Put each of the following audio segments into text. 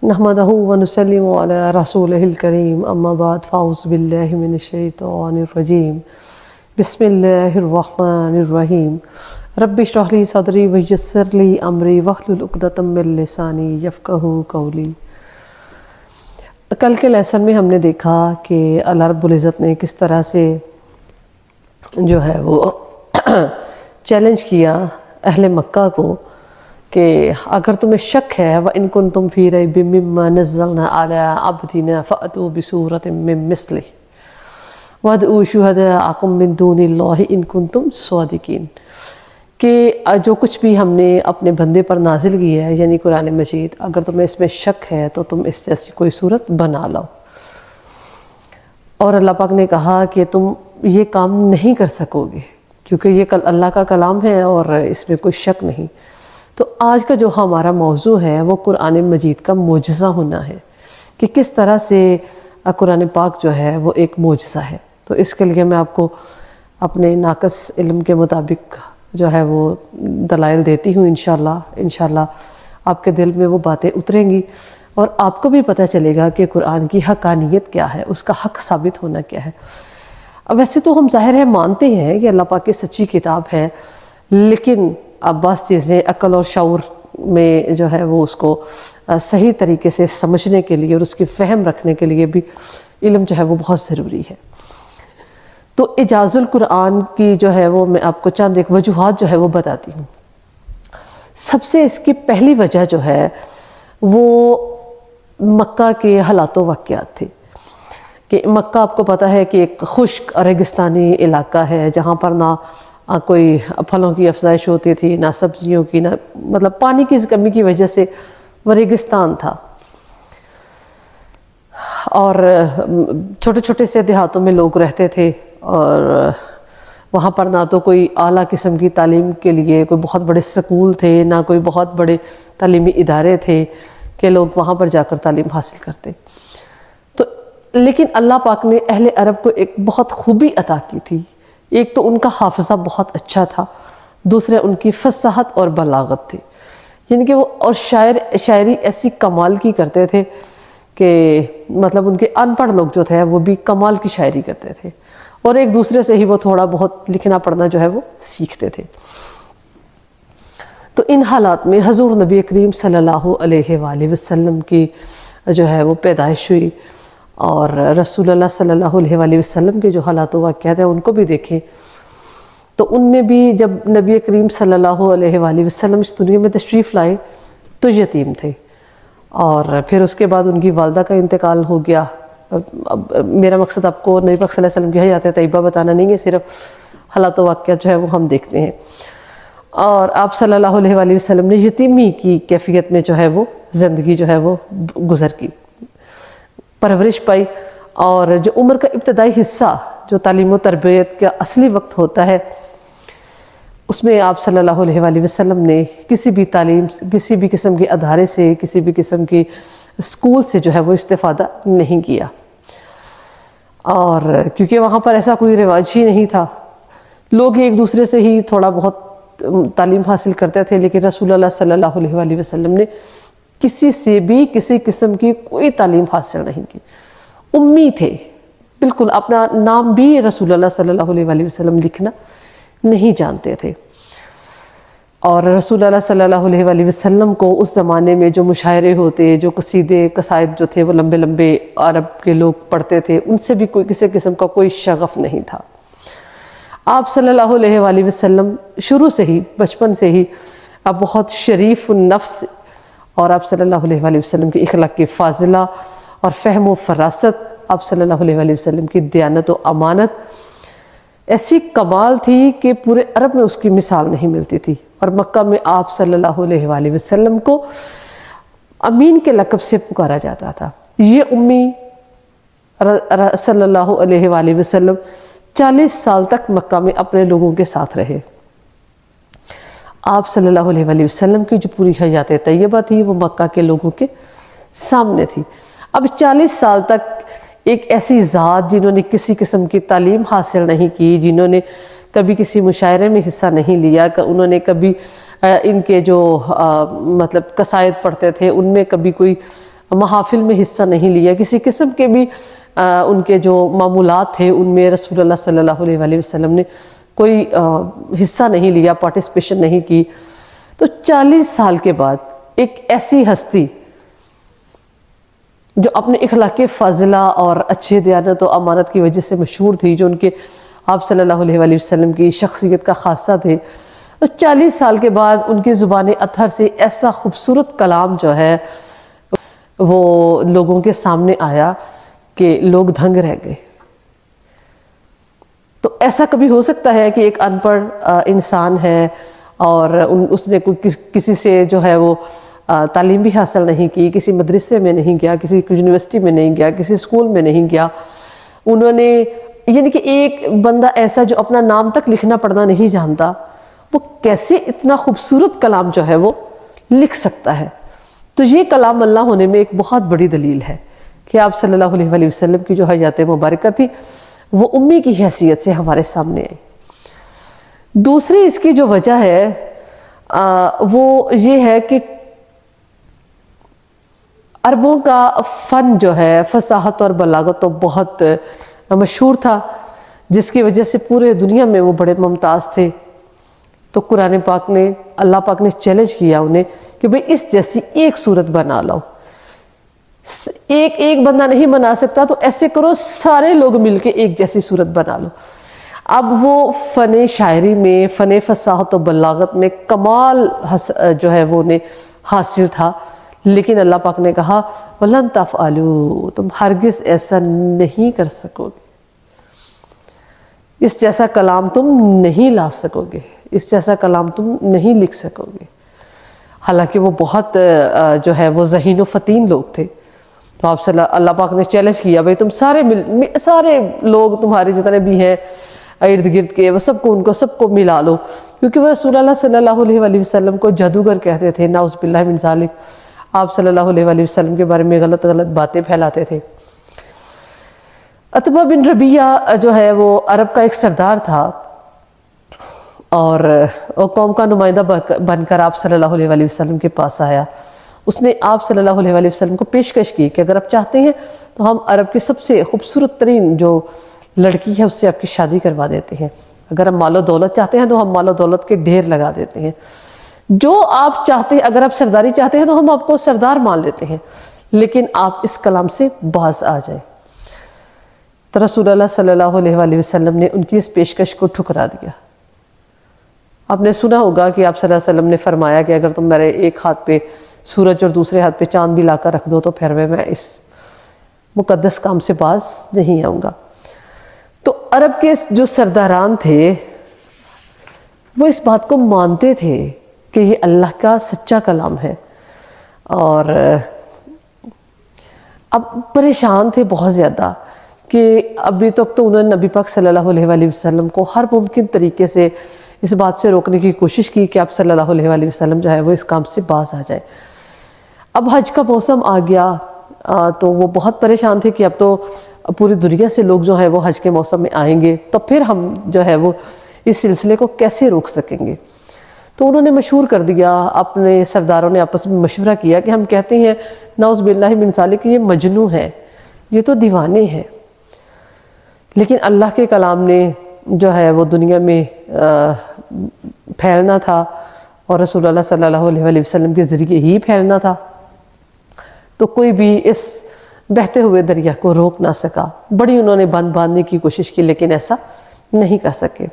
نحمدہ ونسلم علی رسولہ الکریم اما بعد فاعوذ باللہ من الشیطان الرجیم بسم اللہ الرحمن الرحیم رب اشرح لی صدری ویسر لی امری واحلل عقدۃ من لسانی یفقہوا قولی۔ کل کے لیسن میں ہم نے دیکھا کہ اللہ رب العزت نے کس طرح سے جو ہے وہ چیلنج کیا اہل مکہ کو کہ اگر تمہیں شک ہے وَإِن كُنتُمْ فِي رَيْبٍ مِّمَّا نَزَّلْنَا عَلَىٰ عَبْدِنَا فَأْتُوا بِسُورَةٍ مِّن مِّثْلِهِ وَادْعُوا شُهَدَاءَكُم مِّن دُونِ اللَّهِ إِن كُنتُمْ صَادِقِينَ، کہ جو کچھ بھی ہم نے اپنے بندے پر نازل کیا ہے یعنی قرآن مجید، اگر تمہیں اس میں شک ہے تو تم اس جیسی کوئی صورت بنا لاؤ۔ اور اللہ پاک نے کہا کہ تم یہ کام نہیں کر سکو گے کیونکہ یہ اللہ کا کلام ہے اور اس میں کوئی شک نہیں۔ تو آج کا جو ہمارا موضوع ہے وہ قرآن مجید کا معجزہ ہونا ہے کہ کس طرح سے قرآن پاک جو ہے وہ ایک معجزہ ہے۔ تو اس کے لیے میں آپ کو اپنے ناقص علم کے مطابق جو ہے وہ دلائل دیتی ہوں انشاءاللہ آپ کے دل میں وہ باتیں اتریں گی اور آپ کو بھی پتہ چلے گا کہ قرآن کی حقانیت کیا ہے، اس کا حق ثابت ہونا کیا ہے۔ اب ویسے تو ہم ظاہر ہے مانتے ہیں کہ اللہ پاک کی سچی کتاب ہے، لیکن اب بعض چیزیں عقل اور شعور میں جو ہے وہ اس کو صحیح طریقے سے سمجھنے کے لیے اور اس کی فہم رکھنے کے لیے بھی علم جو ہے وہ بہت ضروری ہے۔ تو اعجاز القرآن کی جو ہے وہ میں آپ کو چند ایک وجوہات جو ہے وہ بتاتی ہوں۔ سب سے اس کی پہلی وجہ جو ہے وہ مکہ کے حالات و واقعات تھے کہ مکہ آپ کو پتہ ہے کہ ایک خشک اور ریگستانی علاقہ ہے جہاں پر نہ کوئی پھلوں کی افزائش ہوتی تھی، نہ سبزیوں کی، نہ مطلب پانی کی کمی کی وجہ سے وہ ریگستان تھا، اور چھوٹے چھوٹے سے دیہاتوں میں لوگ رہتے تھے اور وہاں پر نہ تو کوئی اعلیٰ قسم کی تعلیم کے لیے کوئی بہت بڑے سکول تھے، نہ کوئی بہت بڑے تعلیمی ادارے تھے کہ لوگ وہاں پر جا کر تعلیم حاصل کرتے۔ تو لیکن اللہ پاک نے اہل عرب کو ایک بہت خوبی عطا کی تھی۔ ایک تو ان کا حافظہ بہت اچھا تھا، دوسرے ان کی فصاحت اور بلاغت تھی، یعنی کہ وہ اور شاعری ایسی کمال کی کرتے تھے کہ مطلب ان کے ان پڑھ لوگ جو تھے وہ بھی کمال کی شاعری کرتے تھے اور ایک دوسرے سے ہی وہ تھوڑا بہت لکھنا پڑھنا جو ہے وہ سیکھتے تھے۔ تو ان حالات میں حضور نبی کریم صلی اللہ علیہ وآلہ وسلم کی جو ہے وہ پیدائش ہوئی، اور رسول اللہ صلی اللہ علیہ وآلہ وسلم کے جو حالات و واقعات ہیں ان کو بھی دیکھیں تو ان میں بھی جب نبی کریم صلی اللہ علیہ وآلہ وسلم اس دنیا میں تشریف لائے تو یتیم تھے، اور پھر اس کے بعد ان کی والدہ کا انتقال ہو گیا۔ اب میرا مقصد آپ کو نبی پاک صلی اللہ علیہ وسلم کی حیات طیبہ بتانا نہیں ہے، صرف حالات و واقعات جو ہے وہ ہم دیکھتے ہیں۔ اور آپ صلی اللہ علیہ وآلہ وسلم نے یتیمی کی کیفیت میں جو ہے وہ زندگی جو ہے وہ گزر کی، پرورش پائی، اور جو عمر کا ابتدائی حصہ جو تعلیم و تربیت کا اصلی وقت ہوتا ہے اس میں آپ صلی اللہ علیہ وآلہ وسلم نے کسی بھی تعلیم، کسی بھی قسم کے ادارے سے، کسی بھی قسم کی اسکول سے جو ہے وہ استفادہ نہیں کیا، اور کیونکہ وہاں پر ایسا کوئی رواج ہی نہیں تھا، لوگ ایک دوسرے سے ہی تھوڑا بہت تعلیم حاصل کرتے تھے، لیکن رسول اللہ صلی اللہ علیہ وآلہ وسلم نے کسی سے بھی کسی قسم کی کوئی تعلیم حاصل نہیں کی، امی تھے بالکل، اپنا نام بھی رسول اللہ صلی اللہ علیہ وآلہ وسلم لکھنا نہیں جانتے تھے۔ اور رسول اللہ صلی اللہ علیہ وآلہ وسلم کو اس زمانے میں جو مشاعرے ہوتے، جو قصیدے قصائد جو تھے وہ لمبے لمبے عرب کے لوگ پڑھتے تھے، ان سے بھی کوئی کسی قسم کا کوئی شغف نہیں تھا۔ آپ صلی اللہ علیہ وآلہ وسلم شروع سے ہی، بچپن سے ہی اب بہت شریف النفس، اور آپ صلی اللہ علیہ وآلہ وسلم کی اخلاق کی فاضلہ اور فہم و فراست، آپ صلی اللہ علیہ وآلہ وسلم کی دیانت و امانت ایسی کمال تھی کہ پورے عرب میں اس کی مثال نہیں ملتی تھی، اور مکہ میں آپ صلی اللہ علیہ وآلہ وسلم کو امین کے لقب سے پکارا جاتا تھا۔ یہ امی صلی اللہ علیہ وآلہ وسلم 40 سال تک مکہ میں اپنے لوگوں کے ساتھ رہے۔ آپ صلی اللہ علیہ وآلہ وسلم کی جو پوری حیات طیبہ تھی وہ مکہ کے لوگوں کے سامنے تھی۔ اب 40 سال تک ایک ایسی ذات جنہوں نے کسی قسم کی تعلیم حاصل نہیں کی، جنہوں نے کبھی کسی مشاعرے میں حصہ نہیں لیا، انہوں نے کبھی ان کے جو مطلب قصائد پڑھتے تھے ان میں کبھی کوئی محافل میں حصہ نہیں لیا، کسی قسم کے بھی ان کے جو معمولات تھے ان میں رسول اللہ صلی اللہ علیہ وآلہ وسلم نے کوئی حصہ نہیں لیا، پارٹیسپیشن نہیں کی۔ تو 40 سال کے بعد ایک ایسی ہستی جو اپنے اخلاق فاضلہ اور اچھے دیانت و امانت کی وجہ سے مشہور تھی، جو ان کے آپ صلی اللہ علیہ وآلہ وسلم کی شخصیت کا خاصہ تھے، تو 40 سال کے بعد ان کی زبان اطہر سے ایسا خوبصورت کلام جو ہے وہ لوگوں کے سامنے آیا کہ لوگ دھنگ رہ گئے۔ تو ایسا کبھی ہو سکتا ہے کہ ایک ان پڑھ انسان ہے اور اس نے کسی سے جو ہے وہ تعلیم بھی حاصل نہیں کی، کسی مدرسے میں نہیں گیا، کسی یونیورسٹی میں نہیں گیا، کسی اسکول میں نہیں گیا، انہوں نے یعنی کہ ایک بندہ ایسا جو اپنا نام تک لکھنا پڑھنا نہیں جانتا، وہ کیسے اتنا خوبصورت کلام جو ہے وہ لکھ سکتا ہے؟ تو یہ کلام اللہ ہونے میں ایک بہت بڑی دلیل ہے کہ آپ صلی اللہ علیہ وآلہ وسلم کی جو حیات مبارکہ تھی وہ امی کی حیثیت سے ہمارے سامنے آئی۔ دوسری اس کی جو وجہ ہے وہ یہ ہے کہ عربوں کا فن جو ہے فصاحت اور بلاغت تو بہت مشہور تھا، جس کی وجہ سے پورے دنیا میں وہ بڑے ممتاز تھے۔ تو قرآن پاک نے اللہ پاک نے چیلنج کیا انہیں کہ بھئی اس جیسی ایک صورت بنا لاؤ، ایک بندہ نہیں بنا سکتا تو ایسے کرو سارے لوگ مل کے ایک جیسی صورت بنا لو۔ اب وہ فن شاعری میں، فن فصاحت و بلاغت میں کمال جو ہے وہ انہیں حاصل تھا، لیکن اللہ پاک نے کہا وَلَن تَفْعَلُوا، تم ہرگز ایسا نہیں کر سکو گے، اس جیسا کلام تم نہیں لا سکو گے، اس جیسا کلام تم نہیں لکھ سکو گے۔ حالانکہ وہ بہت جو ہے وہ ذہین و فتین لوگ تھے۔ تو آپ صلی اللہ پاک نے چیلنج کیا بھئی تم سارے لوگ تمہارے جتنے بھی ہیں ارد گرد کے، وہ سب کو ملا لو، کیونکہ وہ رسول اللہ صلی اللہ علیہ وآلہ وسلم کو جادوگر کہتے تھے، نعوذ باللہ من ذالک، آپ صلی اللہ علیہ وآلہ وسلم کے بارے میں غلط باتیں پھیلاتے تھے۔ عتبہ بن ربیعہ جو ہے وہ عرب کا ایک سردار تھا اور قوم کا نمائندہ بن کر آپ صلی اللہ علیہ وآلہ وسلم کے پاس آیا۔ اس نے آپ صلی اللہ علیہ وآلہ وسلم کو پیشکش کی کہ اگر آپ چاہتے ہیں تو ہم عرب کے سب سے خوبصورت ترین جو لڑکی ہے اس سے آپ کی شادی کروا دیتے ہیں، اگر ہم مال و دولت چاہتے ہیں تو ہم مال و دولت کے ڈھیر لگا دیتے ہیں، جو آپ چاہتے ہیں، اگر آپ سرداری چاہتے ہیں تو ہم آپ کو سردار مان لیتے ہیں، لیکن آپ اس کلام سے باز آ جائیں۔ تو رسول اللہ صلی اللہ علیہ وآلہ وسلم نے ان کی اس پیشکش کو ٹھکرا دیا۔ آپ نے سنا ہوگا کہ آپ صلی اللہ علیہ وسلم نے فرمایا کہ اگر تم میرے ایک ہاتھ پہ سورج اور دوسرے ہاتھ پہ چاند بھی لا کر رکھ دو تو پھر میں اس مقدس کام سے باز نہیں آؤں گا۔ تو عرب کے جو سرداران تھے وہ اس بات کو مانتے تھے کہ یہ اللہ کا سچا کلام ہے، اور اب پریشان تھے بہت زیادہ کہ ابھی تک تو انہوں نے نبی پاک صلی اللہ علیہ وآلہ وسلم کو ہر ممکن طریقے سے اس بات سے روکنے کی کوشش کی کہ آپ صلی اللہ علیہ وآلہ وسلم جو ہے وہ اس کام سے باز آ جائے۔ اب حج کا موسم آ گیا تو وہ بہت پریشان تھے کہ اب تو پوری دنیا سے لوگ جو ہے وہ حج کے موسم میں آئیں گے، تو پھر ہم جو ہے وہ اس سلسلے کو کیسے روک سکیں گے؟ تو انہوں نے مشہور کر دیا، اپنے سرداروں نے آپس میں مشورہ کیا کہ ہم کہتے ہیں نعوذ باللہ من ذالک کہ یہ مجنون ہے، یہ تو دیوانے ہیں، لیکن اللہ کے کلام نے جو ہے وہ دنیا میں پھیلنا تھا اور رسول اللہ صلی اللہ علیہ وآلہ وسلم کے ذریعے ہی پھیلنا تھا، تو کوئی بھی اس بہتے ہوئے دریا کو روک نہ سکا۔ بڑی انہوں نے باندھنے کی کوشش کی لیکن ایسا نہیں کر سکے۔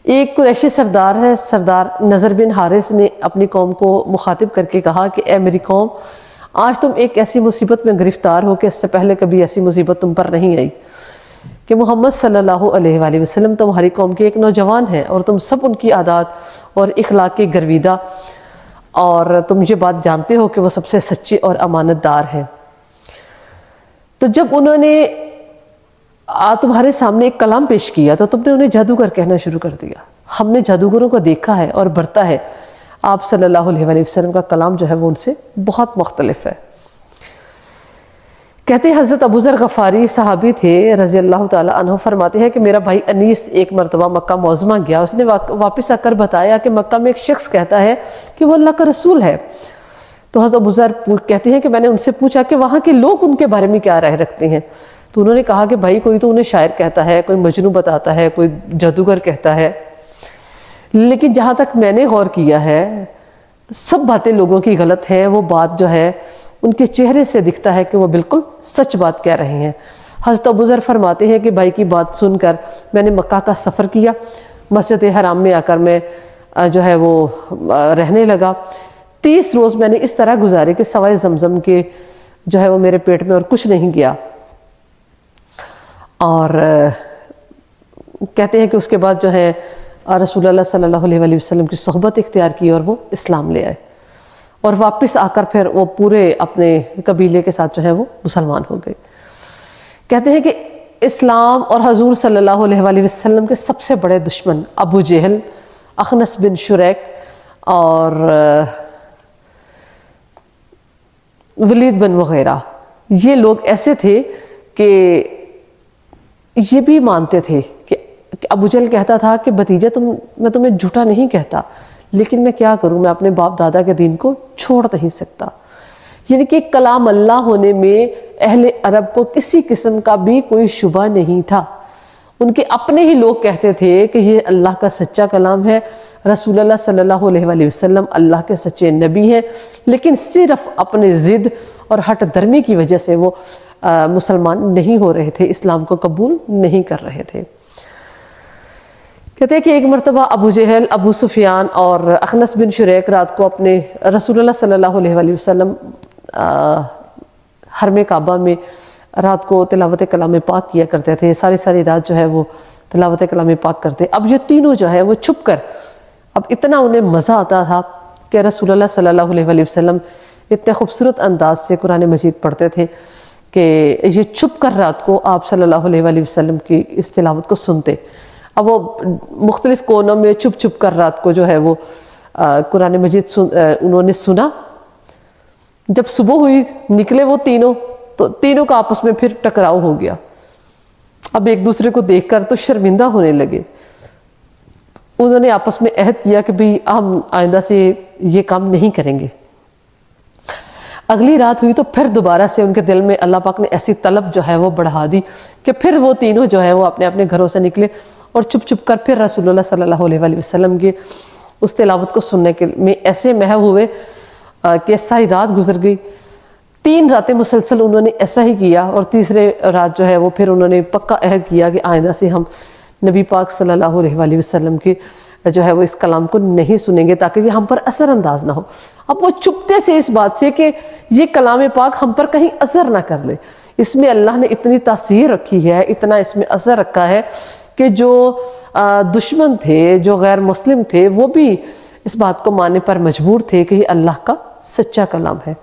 ایک قریشی سردار ہے، سردار نضر بن حارث نے اپنی قوم کو مخاطب کر کے کہا کہ اے میری قوم، آج تم ایک ایسی مصیبت میں گرفتار ہو کہ اس سے پہلے کبھی ایسی مصیبت تم پر نہیں آئی کہ محمد صلی اللہ علیہ وآلہ وسلم تمہاری قوم کے ایک نوجوان ہیں اور تم سب ان کی عادات اور اخلاق کے گرویدہ، اور تم یہ بات جانتے ہو کہ وہ سب سے سچے اور امانت دار ہیں۔ تو جب انہوں نے تمہارے سامنے ایک کلام پیش کیا تو تم نے انہیں جادوگر کہنا شروع کر دیا۔ ہم نے جادوگروں کو دیکھا ہے اور برتا ہے، آپ صلی اللہ علیہ وآلہ وسلم کا کلام جو ہے وہ ان سے بہت مختلف ہے۔ کہتے ہیں حضرت ابو ذر غفاری صحابی تھے رضی اللہ تعالیٰ عنہ، فرماتے ہیں کہ میرا بھائی انیس ایک مرتبہ مکہ معظمہ گیا، اس نے واپس آ کر بتایا کہ مکہ میں ایک شخص کہتا ہے کہ وہ اللہ کا رسول ہے۔ تو حضرت ابو ذر کہتے ہیں کہ میں نے ان سے پوچھا کہ وہاں کے لوگ ان کے بارے میں کیا رائے رکھتے ہیں، تو انہوں نے کہا کہ بھائی کوئی تو انہیں شاعر کہتا ہے، کوئی مجنون بتاتا ہے، کوئی جادوگر کہتا ہے، لیکن جہاں تک میں نے غور کیا ہے سب باتیں لوگوں کی غلط ہیں، وہ بات جو ہے ان کے چہرے سے دکھتا ہے کہ وہ بالکل سچ بات کہہ رہے ہیں۔ حضرت ابو ذر فرماتے ہیں کہ بھائی کی بات سن کر میں نے مکہ کا سفر کیا، مسجد حرام میں آ کر میں جو ہے وہ رہنے لگا۔ 30 روز میں نے اس طرح گزارے کہ سوائے زمزم کے جو ہے وہ میرے پیٹ میں اور کچھ نہیں گیا، اور کہتے ہیں کہ اس کے بعد جو ہے رسول اللہ صلی اللہ علیہ وسلم کی صحبت اختیار کی اور وہ اسلام لے آئے، اور واپس آ کر پھر وہ پورے اپنے قبیلے کے ساتھ جو ہے وہ مسلمان ہو گئے۔ کہتے ہیں کہ اسلام اور حضور صلی اللہ علیہ وسلم کے سب سے بڑے دشمن ابو جہل، اخنس بن شریک اور ولید بن مغیرہ، یہ لوگ ایسے تھے کہ یہ بھی مانتے تھے کہ ابو جہل کہتا تھا کہ بھتیجا میں تمہیں جھوٹا نہیں کہتا، لیکن میں کیا کروں، میں اپنے باپ دادا کے دین کو چھوڑ نہیں سکتا۔ یعنی کہ کلام اللہ ہونے میں اہل عرب کو کسی قسم کا بھی کوئی شبہ نہیں تھا۔ ان کے اپنے ہی لوگ کہتے تھے کہ یہ اللہ کا سچا کلام ہے، رسول اللہ صلی اللہ علیہ وسلم اللہ کے سچے نبی ہیں، لیکن صرف اپنے ضد اور ہٹ درمی کی وجہ سے وہ مسلمان نہیں ہو رہے تھے، اسلام کو قبول نہیں کر رہے تھے۔ کہتے ہیں کہ ایک مرتبہ ابو جہل، ابو سفیان اور اخنس بن شریک رات کو اپنے رسول اللہ صلی اللہ علیہ وسلم حرم کعبہ میں رات کو تلاوت کلام پاک کیا کرتے تھے، ساری رات جو ہے وہ تلاوت کلام پاک کرتے۔ اب یہ تینوں جو ہے وہ چھپ کر، اب اتنا انہیں مزہ آتا تھا کہ رسول اللہ صلی اللہ علیہ وسلم اتنے خوبصورت انداز سے قرآن مجید پڑھتے تھے کہ یہ چھپ کر رات کو آپ صلی اللہ علیہ وسلم کی اس تلاوت کو سنتے۔ اب وہ مختلف کونوں میں چھپ چھپ کر رات کو جو ہے وہ قرآن مجید انہوں نے سنا۔ جب صبح ہوئی نکلے وہ تینوں، تو تینوں کا آپس میں پھر ٹکراؤ ہو گیا۔ اب ایک دوسرے کو دیکھ کر تو شرمندہ ہونے لگے۔ انہوں نے آپس میں عہد کیا کہ بھئی ہم آئندہ سے یہ کام نہیں کریں گے۔ اگلی رات ہوئی تو پھر دوبارہ سے ان کے دل میں اللہ پاک نے ایسی طلب جو ہے وہ بڑھا دی کہ پھر وہ تینوں جو ہے وہ اپنے اپنے گھروں سے نکلے اور چھپ چھپ کر پھر رسول اللہ صلی اللہ علیہ وسلم کے اس تلاوت کو سننے کے میں ایسے محو ہوئے کہ ساری رات گزر گئی۔ 3 راتیں مسلسل انہوں نے ایسا ہی کیا، اور تیسرے رات جو ہے وہ پھر انہوں نے پکا عہد کیا کہ آئندہ سے ہم نبی پاک صلی اللہ علیہ وسلم کے جو ہے وہ اس کلام کو نہیں سنیں گے تاکہ یہ ہم پر اثر انداز نہ ہو۔ اب وہ چپتے سے اس بات سے کہ یہ کلام پاک ہم پر کہیں اثر نہ کر لے، اس میں اللہ نے اتنی تاثیر رکھی ہے، اتنا اس میں اثر رکھا ہے کہ جو دشمن تھے، جو غیر مسلم تھے، وہ بھی اس بات کو ماننے پر مجبور تھے کہ یہ اللہ کا سچا کلام ہے۔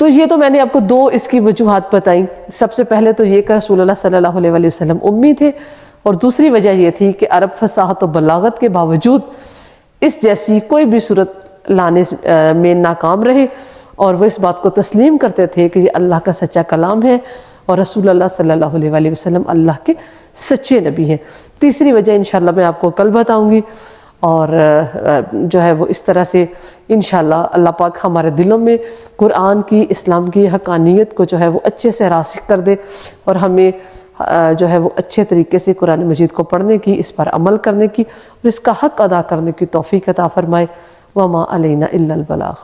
تو یہ تو میں نے آپ کو 2 اس کی وجوہات بتائیں۔ سب سے پہلے تو یہ کہ رسول اللہ صلی اللہ علیہ وسلم امی تھے، اور دوسری وجہ یہ تھی کہ عرب فصاحت و بلاغت کے باوجود اس جیسی کوئی بھی صورت لانے میں ناکام رہے، اور وہ اس بات کو تسلیم کرتے تھے کہ یہ اللہ کا سچا کلام ہے اور رسول اللہ صلی اللہ علیہ وسلم اللہ کے سچے نبی ہیں۔ تیسری وجہ انشاءاللہ میں آپ کو کل بتاؤں گی، اور جو ہے وہ اس طرح سے انشاءاللہ اللہ پاک ہمارے دلوں میں قرآن کی، اسلام کی حقانیت کو جو ہے وہ اچھے سے راسخ کر دے، اور ہمیں جو ہے وہ اچھے طریقے سے قرآن مجید کو پڑھنے کی، اس پر عمل کرنے کی اور اس کا حق ادا کرنے کی توفیق عطا فرمائے۔ وما علینا الا البلاغ۔